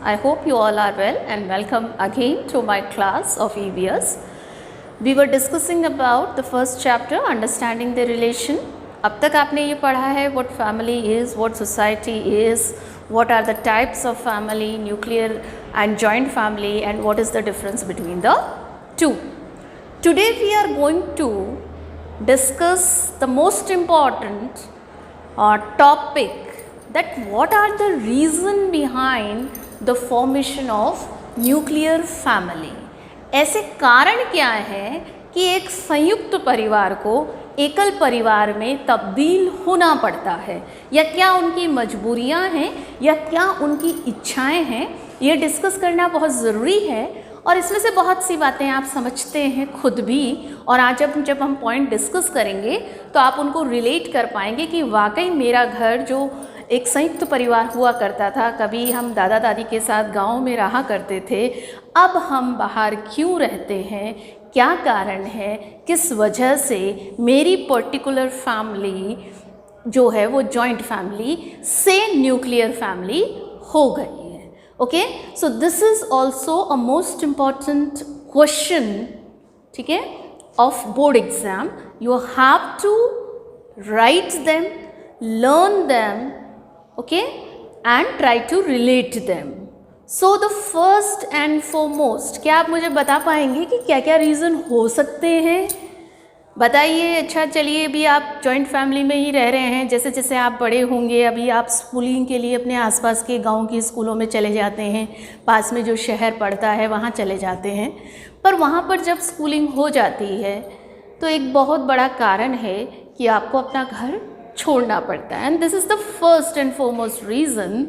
I hope you all are well and welcome again to my class of EVS. We were discussing about the first chapter, understanding the relation. अब तक आपने ये पढ़ा है what family is, what society is, what are the types of family, nuclear and joint family, and what is the difference between the two. Today we are going to discuss the most important topic, that what are the reason behind the formation of nuclear family. ऐसे कारण क्या है कि एक संयुक्त परिवार को एकल परिवार में तब्दील होना पड़ता है, या क्या उनकी मजबूरियां हैं या क्या उनकी इच्छाएं हैं, ये डिस्कस करना बहुत ज़रूरी है। और इसमें से बहुत सी बातें आप समझते हैं खुद भी, और आज जब हम पॉइंट डिस्कस करेंगे तो आप उनको रिलेट कर पाएंगे कि वाकई मेरा घर जो एक संयुक्त परिवार हुआ करता था, कभी हम दादा दादी के साथ गांव में रहा करते थे, अब हम बाहर क्यों रहते हैं, क्या कारण है, किस वजह से मेरी पर्टिकुलर फैमिली जो है वो जॉइंट फैमिली से न्यूक्लियर फैमिली हो गई है। Okay, so this is also a most important question, ठीक है, of board exam. You have to write them, learn them, okay, and try to relate them. So the first and foremost, क्या आप मुझे बता पाएंगे कि क्या क्या रीज़न हो सकते हैं? बताइए। अच्छा चलिए, अभी आप जॉइंट फैमिली में ही रह रहे हैं, जैसे जैसे आप बड़े होंगे अभी आप स्कूलिंग के लिए अपने आसपास के गांव की स्कूलों में चले जाते हैं, पास में जो शहर पड़ता है वहाँ चले जाते हैं, पर वहाँ पर जब स्कूलिंग हो जाती है तो एक बहुत बड़ा कारण है कि आपको अपना घर छोड़ना पड़ता है। And this is the first and foremost reason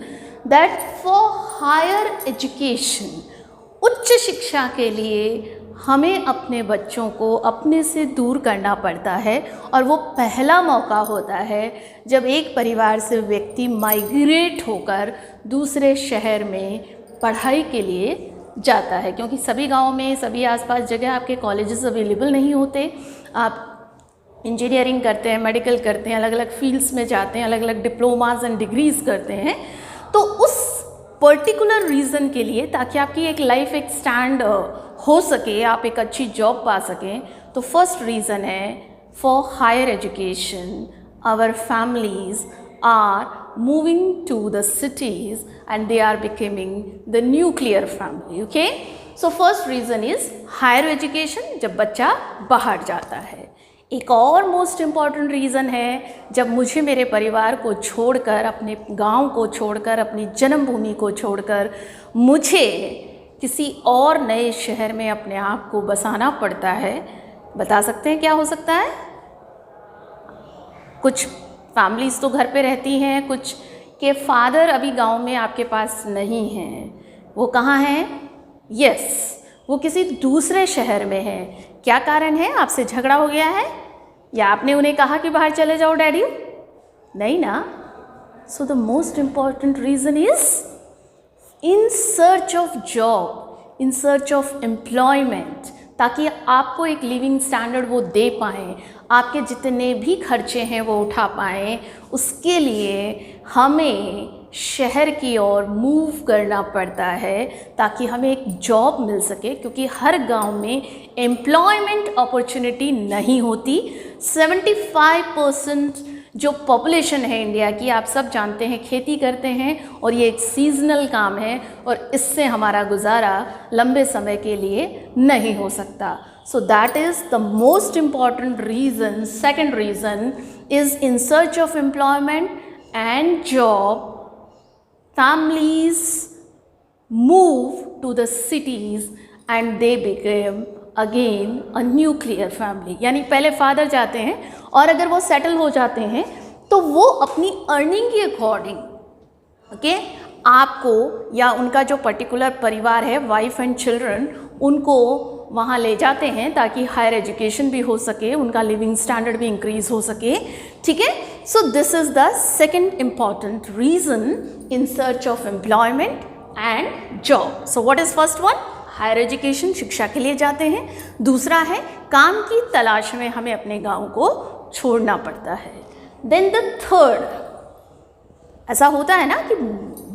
that for higher education, उच्च शिक्षा के लिए हमें अपने बच्चों को अपने से दूर करना पड़ता है, और वो पहला मौका होता है जब एक परिवार से व्यक्ति माइग्रेट होकर दूसरे शहर में पढ़ाई के लिए जाता है, क्योंकि सभी गाँव में, सभी आसपास जगह आपके कॉलेजेस अवेलेबल नहीं होते। आप इंजीनियरिंग करते हैं, मेडिकल करते हैं, अलग अलग फील्ड्स में जाते हैं, अलग अलग डिप्लोमास एंड डिग्रीज़ करते हैं, तो उस पर्टिकुलर रीज़न के लिए, ताकि आपकी एक लाइफ एक स्टैंड हो सके, आप एक अच्छी जॉब पा सकें, तो फर्स्ट रीज़न है for higher education our families are moving to the cities and they are becoming the nuclear family. Okay, so first reason is higher education, जब बच्चा बाहर जाता है। एक और मोस्ट इम्पॉर्टेंट रीज़न है जब मुझे मेरे परिवार को छोड़कर, अपने गांव को छोड़कर, अपनी जन्मभूमि को छोड़कर मुझे किसी और नए शहर में अपने आप को बसाना पड़ता है। बता सकते हैं क्या हो सकता है? कुछ फैमिलीज़ तो घर पे रहती हैं, कुछ के फादर अभी गांव में आपके पास नहीं हैं, वो कहाँ हैं? यस, वो किसी दूसरे शहर में है। क्या कारण है? आपसे झगड़ा हो गया है, या आपने उन्हें कहा कि बाहर चले जाओ डैडी? नहीं ना। So the most important reason is in search of job, in search of employment, ताकि आपको एक लिविंग स्टैंडर्ड वो दे पाएँ, आपके जितने भी खर्चे हैं वो उठा पाएँ, उसके लिए हमें शहर की ओर मूव करना पड़ता है ताकि हमें एक जॉब मिल सके, क्योंकि हर गांव में एम्प्लॉयमेंट अपॉर्चुनिटी नहीं होती। 75% जो पॉपुलेशन है इंडिया की, आप सब जानते हैं, खेती करते हैं, और ये एक सीजनल काम है, और इससे हमारा गुजारा लंबे समय के लिए नहीं हो सकता। So that is the most important reason. Second reason is in search of employment and job, families move to the cities and they become again a nuclear family. यानी पहले फादर जाते हैं, और अगर वो सेटल हो जाते हैं तो वो अपनी अर्निंग के अकॉर्डिंग, ओके, आपको या उनका जो पर्टिकुलर परिवार है, वाइफ एंड चिल्ड्रन, उनको वहाँ ले जाते हैं ताकि हायर एजुकेशन भी हो सके, उनका लिविंग स्टैंडर्ड भी इंक्रीज़ हो सके। ठीक है, so this is the second important reason in search of employment and job. So what is first one? Higher education, शिक्षा के लिए जाते हैं। दूसरा है काम की तलाश में हमें अपने गाँव को छोड़ना पड़ता है। देन द थर्ड, ऐसा होता है ना कि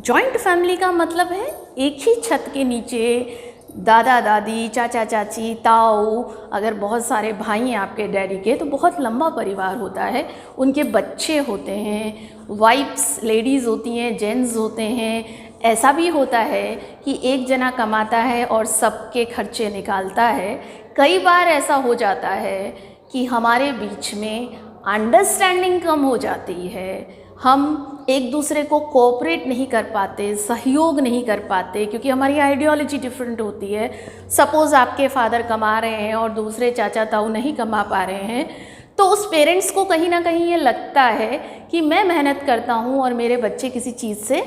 जॉइंट फैमिली का मतलब है एक ही छत के नीचे दादा दादी, चाचा चाची, ताऊ, अगर बहुत सारे भाई हैं आपके डैडी के तो बहुत लंबा परिवार होता है। उनके बच्चे होते हैं, वाइफ्स लेडीज़ होती हैं, जेंट्स होते हैं। ऐसा भी होता है कि एक जना कमाता है और सबके खर्चे निकालता है। कई बार ऐसा हो जाता है कि हमारे बीच में अंडरस्टैंडिंग कम हो जाती है, हम एक दूसरे को कोऑपरेट नहीं कर पाते, सहयोग नहीं कर पाते, क्योंकि हमारी आइडियोलॉजी डिफरेंट होती है। सपोज़ आपके फादर कमा रहे हैं और दूसरे चाचा ताऊ नहीं कमा पा रहे हैं, तो उस पेरेंट्स को कहीं ना कहीं ये लगता है कि मैं मेहनत करता हूँ और मेरे बच्चे किसी चीज़ से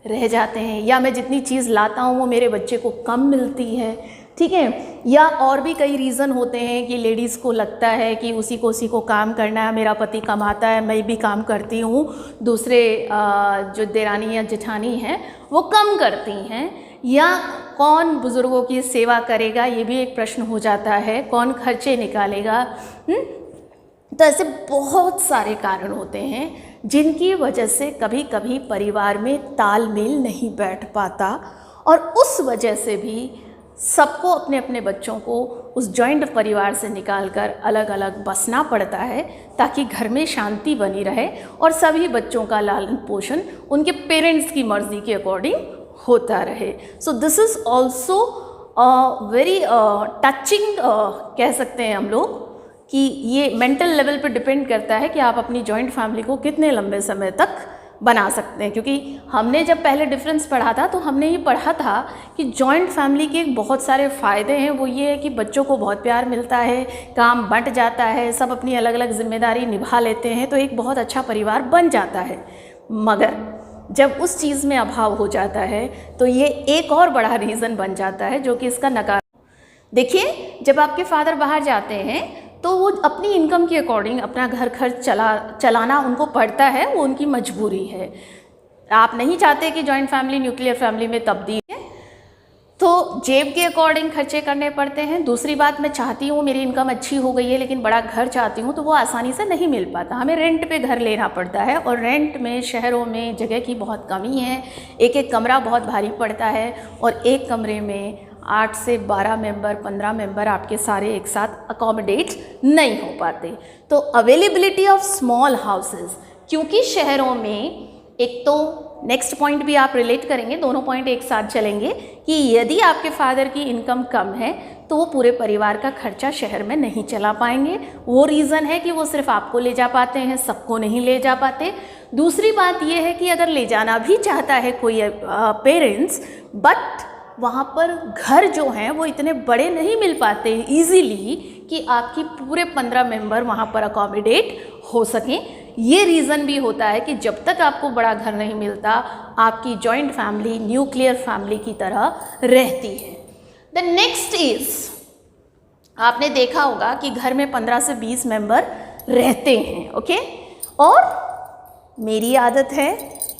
रह जाते हैं, या मैं जितनी चीज़ लाता हूँ वो मेरे बच्चे को कम मिलती है, ठीक है। या और भी कई रीज़न होते हैं कि लेडीज़ को लगता है कि उसी को काम करना है, मेरा पति कमाता है, मैं भी काम करती हूँ, दूसरे जो देरानी या जेठानी हैं वो कम करती हैं। या कौन बुज़ुर्गों की सेवा करेगा, ये भी एक प्रश्न हो जाता है, कौन खर्चे निकालेगा। तो ऐसे बहुत सारे कारण होते हैं जिनकी वजह से कभी कभी परिवार में तालमेल नहीं बैठ पाता, और उस वजह से भी सबको अपने अपने बच्चों को उस जॉइंट परिवार से निकालकर अलग अलग बसना पड़ता है, ताकि घर में शांति बनी रहे और सभी बच्चों का लालन पोषण उनके पेरेंट्स की मर्ज़ी के अकॉर्डिंग होता रहे। सो this is also very touching कह सकते हैं हम लोग, कि ये मेंटल लेवल पे डिपेंड करता है कि आप अपनी जॉइंट फैमिली को कितने लंबे समय तक बना सकते हैं। क्योंकि हमने जब पहले डिफरेंस पढ़ा था तो हमने ये पढ़ा था कि जॉइंट फैमिली के बहुत सारे फ़ायदे हैं। वो ये है कि बच्चों को बहुत प्यार मिलता है, काम बंट जाता है, सब अपनी अलग अलग जिम्मेदारी निभा लेते हैं, तो एक बहुत अच्छा परिवार बन जाता है। मगर जब उस चीज़ में अभाव हो जाता है तो ये एक और बड़ा रीज़न बन जाता है, जो कि इसका नकार। देखिए, जब आपके फादर बाहर जाते हैं तो वो अपनी इनकम के अकॉर्डिंग अपना घर खर्च चलाना उनको पड़ता है, वो उनकी मजबूरी है। आप नहीं चाहते कि जॉइंट फैमिली न्यूक्लियर फैमिली में तब्दील है, तो जेब के अकॉर्डिंग खर्चे करने पड़ते हैं। दूसरी बात, मैं चाहती हूँ मेरी इनकम अच्छी हो गई है लेकिन बड़ा घर चाहती हूँ, तो वो आसानी से नहीं मिल पाता, हमें रेंट पे घर लेना पड़ता है। और रेंट में शहरों में जगह की बहुत कमी है, एक एक कमरा बहुत भारी पड़ता है, और एक कमरे में 8 से 12 मेंबर, 15 मेंबर आपके सारे एक साथ अकोमोडेट नहीं हो पाते। तो अवेलेबिलिटी ऑफ स्मॉल हाउसेस, क्योंकि शहरों में एक तो नेक्स्ट पॉइंट भी आप रिलेट करेंगे, दोनों पॉइंट एक साथ चलेंगे, कि यदि आपके फादर की इनकम कम है तो वो पूरे परिवार का खर्चा शहर में नहीं चला पाएंगे। वो रीज़न है कि वो सिर्फ आपको ले जा पाते हैं, सबको नहीं ले जा पाते। दूसरी बात ये है कि अगर ले जाना भी चाहता है कोई पेरेंट्स, बट वहाँ पर घर जो हैं वो इतने बड़े नहीं मिल पाते ईजीली कि आपकी पूरे 15 मेंबर वहाँ पर अकोमोडेट हो सकें। ये रीज़न भी होता है कि जब तक आपको बड़ा घर नहीं मिलता, आपकी जॉइंट फैमिली न्यूक्लियर फैमिली की तरह रहती है। द नेक्स्ट इज़, आपने देखा होगा कि घर में 15 से 20 मेंबर रहते हैं, ओके। और मेरी आदत है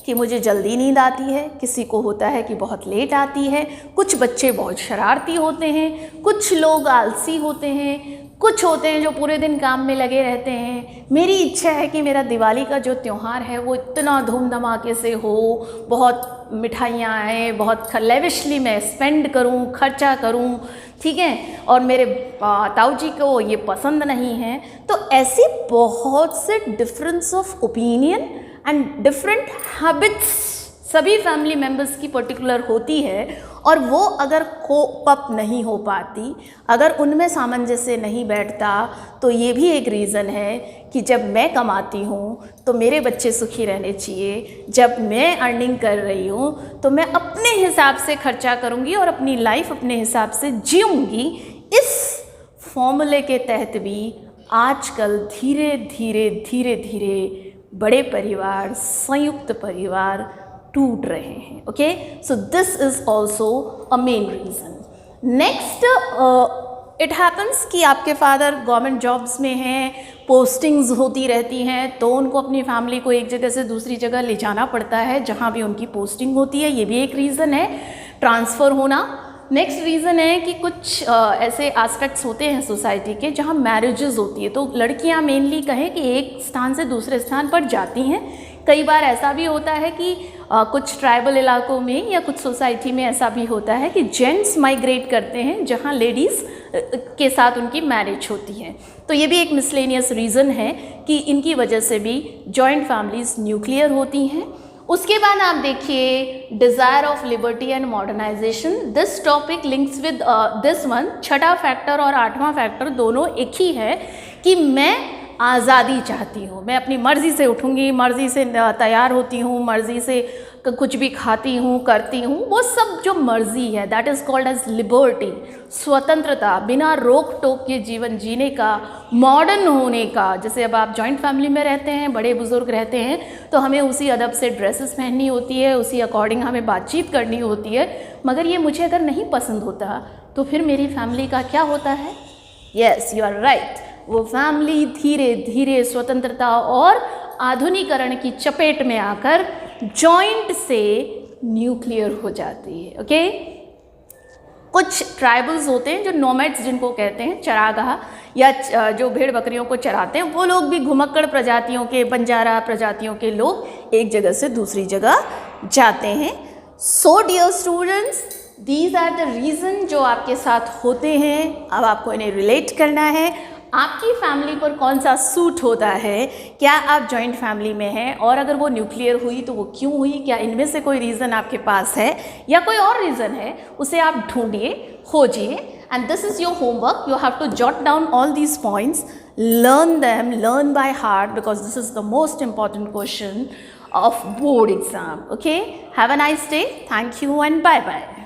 कि मुझे जल्दी नींद आती है, किसी को होता है कि बहुत लेट आती है, कुछ बच्चे बहुत शरारती होते हैं, कुछ लोग आलसी होते हैं, कुछ होते हैं जो पूरे दिन काम में लगे रहते हैं। मेरी इच्छा है कि मेरा दिवाली का जो त्यौहार है वो इतना धूम धमाके से हो, बहुत मिठाइयाँ आएँ, बहुत लेविशली मैं स्पेंड करूँ, खर्चा करूँ, ठीक है। और मेरे ताऊ जी को ये पसंद नहीं है। तो ऐसी बहुत से difference of opinion and different habits सभी फैमिली मेम्बर्स की पर्टिकुलर होती है, और वो अगर कोप अप नहीं हो पाती, अगर उनमें सामंजस्य नहीं बैठता, तो ये भी एक रीज़न है कि जब मैं कमाती हूँ तो मेरे बच्चे सुखी रहने चाहिए, जब मैं अर्निंग कर रही हूँ तो मैं अपने हिसाब से खर्चा करूँगी और अपनी लाइफ अपने हिसाब से जीऊँगी। इस फॉर्मूले के तहत भी आजकल धीरे धीरे धीरे धीरे बड़े परिवार, संयुक्त परिवार टूट रहे हैं, okay. So this is also a main reason. Next, it happens कि आपके फादर गवर्नमेंट जॉब्स में हैं, पोस्टिंग्स होती रहती हैं, तो उनको अपनी फैमिली को एक जगह से दूसरी जगह ले जाना पड़ता है जहाँ भी उनकी पोस्टिंग होती है। ये भी एक रीज़न है, ट्रांसफ़र होना। नेक्स्ट रीज़न है कि कुछ ऐसे एस्पेक्ट्स होते हैं सोसाइटी के जहाँ मैरिजेस होती है, तो लड़कियाँ मेनली कहें कि एक स्थान से दूसरे स्थान पर जाती हैं, कई बार ऐसा भी होता है कि कुछ ट्राइबल इलाकों में या कुछ सोसाइटी में ऐसा भी होता है कि जेंट्स माइग्रेट करते हैं जहाँ लेडीज़ के साथ उनकी मैरिज होती है। तो ये भी एक मिसलेनियस रीज़न है कि इनकी वजह से भी जॉइंट फैमिलीज़ न्यूक्लियर होती हैं। उसके बाद आप देखिए desire of liberty and modernisation, this topic links with this one. छठा फैक्टर और आठवां फैक्टर दोनों एक ही है कि मैं आज़ादी चाहती हूँ, मैं अपनी मर्ज़ी से उठूँगी, मर्ज़ी से तैयार होती हूँ, मर्ज़ी से कुछ भी खाती हूँ, करती हूँ, वो सब जो मर्ज़ी है that is called as liberty, स्वतंत्रता, बिना रोक टोक के जीवन जीने का, मॉडर्न होने का। जैसे अब आप जॉइंट फैमिली में रहते हैं, बड़े बुज़ुर्ग रहते हैं, तो हमें उसी अदब से ड्रेसेस पहननी होती है, उसी अकॉर्डिंग हमें बातचीत करनी होती है। मगर ये मुझे अगर नहीं पसंद होता तो फिर मेरी फैमिली का क्या होता है? यस, यू आर राइट, वो फैमिली धीरे धीरे स्वतंत्रता और आधुनिकरण की चपेट में आकर जॉइंट से न्यूक्लियर हो जाती है। ओके, कुछ ट्राइबल्स होते हैं जो नोमैड्स जिनको कहते हैं, चरागाह या जो भेड़ बकरियों को चराते हैं, वो लोग भी घुमक्कड़ प्रजातियों के, बंजारा प्रजातियों के लोग एक जगह से दूसरी जगह जाते हैं। So dear students, these are the reason जो आपके साथ होते हैं। अब आपको इन्हें रिलेट करना है, आपकी फैमिली पर कौन सा सूट होता है, क्या आप जॉइंट फैमिली में हैं, और अगर वो न्यूक्लियर हुई तो वो क्यों हुई, क्या इनमें से कोई रीज़न आपके पास है या कोई और रीज़न है, उसे आप ढूंढिए, खोजिए। And this is your homework, you have to jot down all these points, learn them, learn by heart, because this is the most important question of board exam. Okay, have a nice day. Thank you and bye bye.